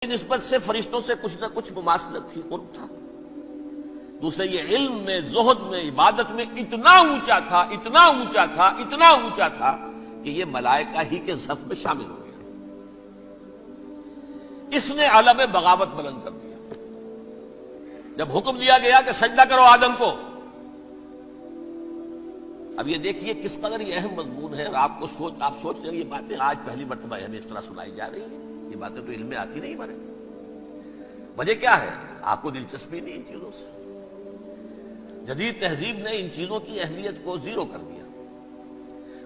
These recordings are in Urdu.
نسبت سے فرشتوں سے کچھ نہ کچھ مماثلت تھی، قرب تھا۔ دوسرے یہ علم میں، زہد میں، عبادت میں اتنا اونچا تھا، اتنا اونچا تھا، اتنا اونچا تھا کہ یہ ملائکہ ہی کے صف میں شامل ہو گیا۔ اس نے عالم بغاوت بلند کر دیا۔ جب حکم دیا گیا کہ سجدہ کرو آدم کو، اب یہ دیکھیے کس قدر یہ اہم مضمون ہے۔ آپ سوچ رہے ہیں یہ باتیں آج پہلی مرتبہ ہمیں اس طرح سنائی جا رہی ہیں، یہ باتیں تو علم میں آتی نہیں ہمارے۔ وجہ کیا ہے؟ آپ کو دلچسپی نہیں ان چیزوں سے۔ جدید تہذیب نے ان چیزوں کی اہمیت کو زیرو کر دیا۔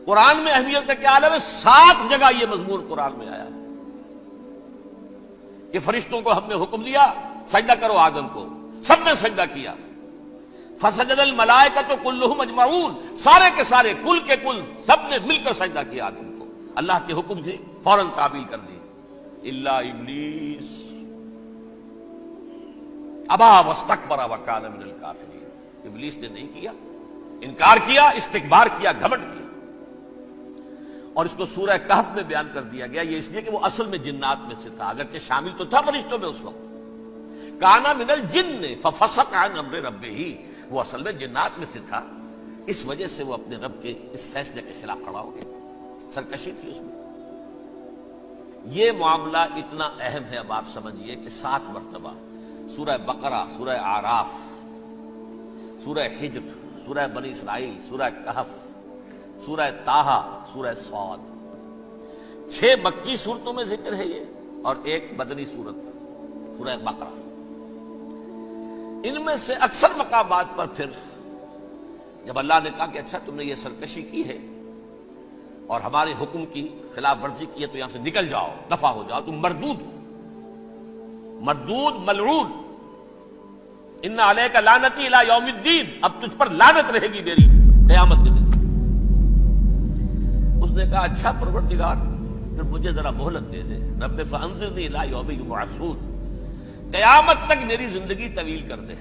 قرآن میں اہمیت کا کیا عالم ہے؟ 7 جگہ یہ مضمون قرآن میں آیا کہ فرشتوں کو ہم نے حکم دیا سجدہ کرو آدم کو، سب نے سجدہ کیا۔ فسجد الملائکۃ کلھم اجمعون، سارے کے سارے، کل کے کل، سب نے مل کر سجدہ کیا آدم کو۔ اللہ کے حکم کی فوراً تعمیل کر دی۔ الا ابلیس ابا واستکبر وکان من الکافرین، ابلیس نے نہیں کیا، انکار کیا، استکبار کیا، گھمنڈ کیا۔ اور اس کو سورہ کہف میں بیان کر دیا گیا، یہ اس لیے کہ وہ اصل میں جنات میں سے تھا، اگرچہ شامل تو تھا فرشتوں میں اس وقت۔ کانا من الجن ففسق عن امر ربہ، وہ اصل میں جنات میں سے تھا، اس وجہ سے وہ اپنے رب کے اس فیصلے کے خلاف کھڑا ہو گیا، سرکشی تھی اس میں۔ یہ معاملہ اتنا اہم ہے، اب آپ سمجھیے کہ 7 مرتبہ سورہ بقرہ، سورہ اعراف، سورہ حجر، سورہ بنی اسرائیل، سورہ کہف، سورہ طٰہٰ، سورہ صاد، 6 مکی صورتوں میں ذکر ہے یہ، اور 1 مدنی صورت سورہ بقرہ۔ ان میں سے اکثر مقامات پر پھر جب اللہ نے کہا کہ اچھا تم نے یہ سرکشی کی ہے اور ہمارے حکم کی خلاف ورزی کی ہے تو یہاں سے نکل جاؤ، دفع ہو جاؤ، تم مردود ہو، مردود ملعون، ان علیک لعنتی الی یوم الدین، اب تجھ پر لعنت رہے گی میری قیامت کے دن۔ اس نے کہا اچھا پروردگار پھر مجھے ذرا مہلت دے دے، رب فانظرنی الی یوم یبعثون، قیامت تک میری زندگی طویل کر دے۔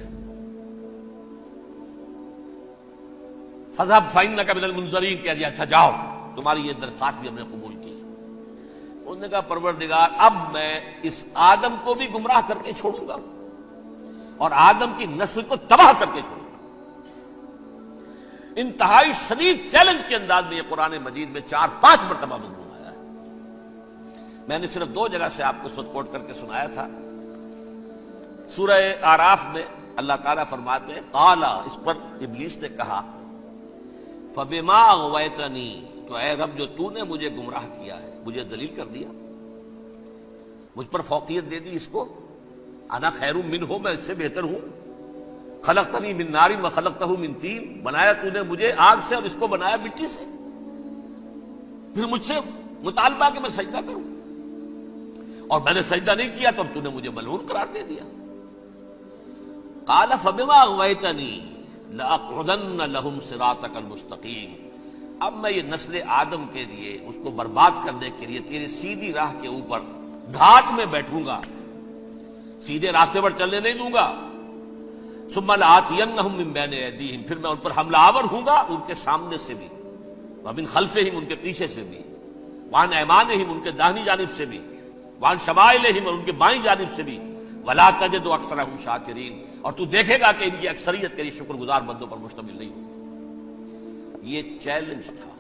فذهب فإنك من المنظرین، کہہ دیا اچھا جاؤ، تمہاری یہ درخواست بھی ہم نے قبول کی۔ انہوں نے کہا پروردگار اب میں اس آدم کو بھی گمراہ کر کے چھوڑوں گا اور آدم کی نسل کو تباہ کر کے چھوڑوں گا۔ انتہائی شدید چیلنج کے انداز میں یہ قرآن مجید میں 4-5 مرتبہ مضمون آیا ہے۔ میں نے صرف 2 جگہ سے آپ کو اس وقت کوٹ کر کے سنایا تھا۔ سورہ اعراف میں اللہ تعالیٰ فرماتے ہیں قالا، اس پر ابلیس نے کہا فبما اغویتنی، تو اے رب جو تو نے مجھے گمراہ کیا ہے، مجھے ذلیل کر دیا، مجھ پر فوقیت دے دی، اس کو انا خیر منہ، میں اس سے بہتر ہوں، خلقتنی من نار وخلقتہ من طین، بنایا تو نے مجھے آگ سے اور اس کو بنایا مٹی سے، پھر مجھ سے مطالبہ کہ میں سجدہ کروں، اور میں نے سجدہ نہیں کیا تو اب تو نے مجھے ملعون قرار دے دیا۔ قال فبما اغویتنی لأقعدن لهم صراطک المستقیم، اب میں یہ نسل آدم کے لیے، اس کو برباد کرنے کے لیے تیری سیدھی راہ کے اوپر گھات میں بیٹھوں گا، سیدھے راستے پر چلنے نہیں دوں گا۔ ثم لآتینہم من بین ایدیہم، پھر میں ان پر حملہ آور ہوں گا، ان کے سامنے سے بھی، ومن خلفہم، ان کے پیچھے سے بھی، وعن ایمانہم، ان کے داہنی جانب سے بھی، وعن شمائلہم، اور ان کے بائیں جانب سے بھی، ولا تجد اکثرہم شاکرین، اور تو دیکھے گا کہ ان کی اکثریت تیری شکر گزار بندوں پر مشتمل نہیں ہوگی۔ یہ چیلنج تھا۔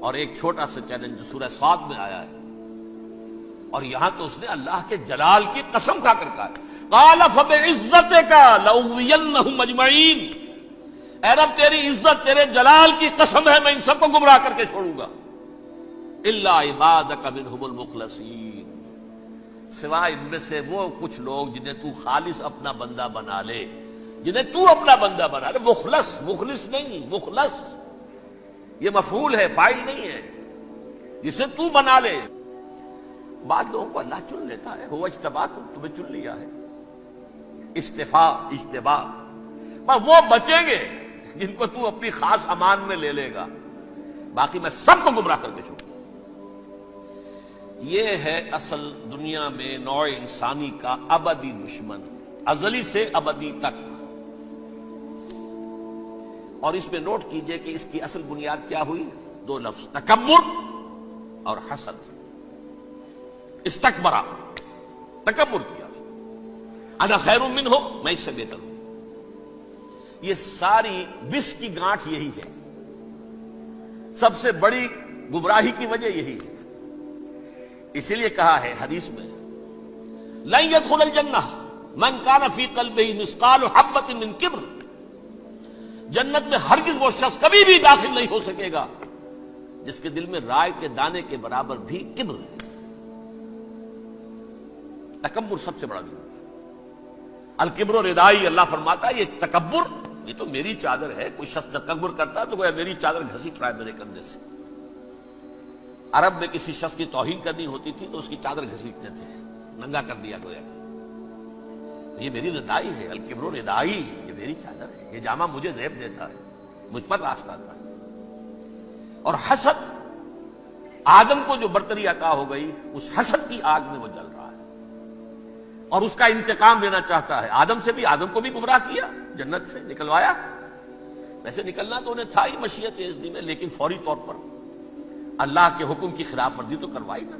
اور ایک چھوٹا سا چیلنج جو سورہ صاد میں آیا ہے، اور یہاں تو اس نے اللہ کے جلال کی قسم کھا کر کہا قال فبعزتک لأغوینہم اجمعین، اے رب تیری عزت، تیرے جلال کی قسم ہے میں ان سب کو گمراہ کر کے چھوڑوں گا، الا عبادک منہم المخلصین، سوائے ان میں سے وہ کچھ لوگ جنہیں تو خالص اپنا بندہ بنا لے، جنہیں تو اپنا بندہ بنا لے، مخلص، مخلص نہیں، مخلص یہ مفعول ہے، فاعل نہیں ہے، جسے تو بنا لے۔ بعض لوگوں کو اللہ چن لیتا ہے، هو اجتباکم، تمہیں چن لیا ہے، اصطفاء، اجتباء، بس وہ بچیں گے جن کو تو اپنی خاص امان میں لے لے گا، باقی میں سب کو گمراہ کر کے چھوڑوں گا۔ یہ ہے اصل دنیا میں نوع انسانی کا ابدی دشمن، ازلی سے ابدی تک۔ اور اس میں نوٹ کیجئے کہ اس کی اصل بنیاد کیا ہوئی؟ 2 لفظ، تکبر اور حسد۔ استکبرا، تکبر کیا، انا خیر منہ، میں اس سے بہتر ہوں. یہ ساری بس کی گانٹھ یہی ہے، سب سے بڑی گمراہی کی وجہ یہی ہے. اسی لیے کہا ہے حدیث میں لن يدخل الجنہ من کان فی قلبہ مثقال حبۃ من کبر، جنت میں ہرگز وہ شخص کبھی بھی داخل نہیں ہو سکے گا جس کے دل میں رائے کے دانے کے برابر بھی کبر ہے. تکبر سب سے بڑا گناہ. الکبر ردائی، اللہ فرماتا ہے یہ تکبر، یہ تو میری چادر ہے. کوئی شخص تکبر کرتا ہے تو گویا میری چادر گھسیٹ رہا ہے میرے کندھے سے. عرب میں کسی شخص کی توہین کرنی ہوتی تھی تو اس کی چادر گھسیٹتے تھے، ننگا کر دیا گویا. یہ میری ردائی ہے، الکبر ردائی، یہ میری چادر ہے، یہ جامہ مجھے زیب دیتا ہے، مجھ پر راستہ آتا ہے. اور حسد، آدم کو جو برتری عطا ہو گئی اس حسد کی آگ میں وہ جل رہا ہے اور اس کا انتقام لینا چاہتا ہے. آدم سے بھی، آدم کو بھی گمراہ کیا، جنت سے نکلوایا. ویسے نکلنا تو انہیں تھا ہی مشیت اذنی میں، لیکن فوری طور پر اللہ کے حکم کی خلاف ورزی تو کروائی نا.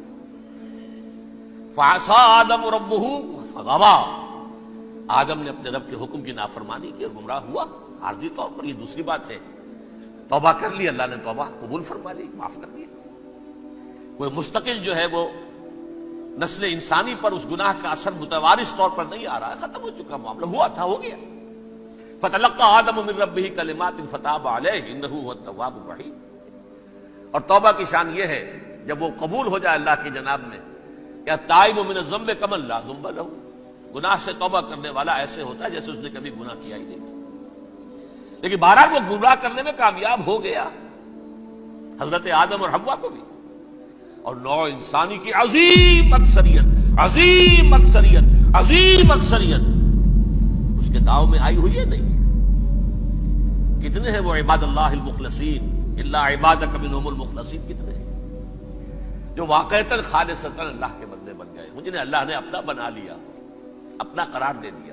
فعصى آدم ربہ فغوى، آدم نے اپنے رب کے حکم کی نافرمانی کی اور گمراہ ہوا عارضی طور پر. یہ دوسری بات ہے، توبہ کر لی، اللہ نے توبہ قبول فرما لی، معاف کر دیا. کوئی مستقل جو ہے وہ نسل انسانی پر اس گناہ کا اثر متوارث طور پر نہیں آ رہا ہے، ختم ہو چکا معاملہ، ہوا تھا ہو گیا. فتلقى آدم من ربہ کلمات فتاب علیہ انہ هو التواب الرحیم. اور توبہ کی شان یہ ہے جب وہ قبول ہو جائے اللہ کی جناب میں، کیا تائب من الذنب کمن لا ذنب لہ، گناہ سے توبہ کرنے والا ایسے ہوتا ہے جیسے اس نے کبھی گناہ کیا ہی نہیں تھا. لیکن بہرحال وہ گمراہ کرنے میں کامیاب ہو گیا، حضرت آدم اور حوا کو بھی. اور نوع انسانی کی عظیم اکثریت، عظیم اکثریت، عظیم اکثریت اس کے داؤ میں آئی ہوئی ہے نہیں. کتنے ہیں وہ عباد اللہ المخلصین، الا عبادک منہم المخلصین، کتنے ہیں جو واقعتاً خالصتاً اللہ کے بندے بن گئے، جنہیں اللہ نے اپنا بنا لیا، اپنا قرار دے دیا.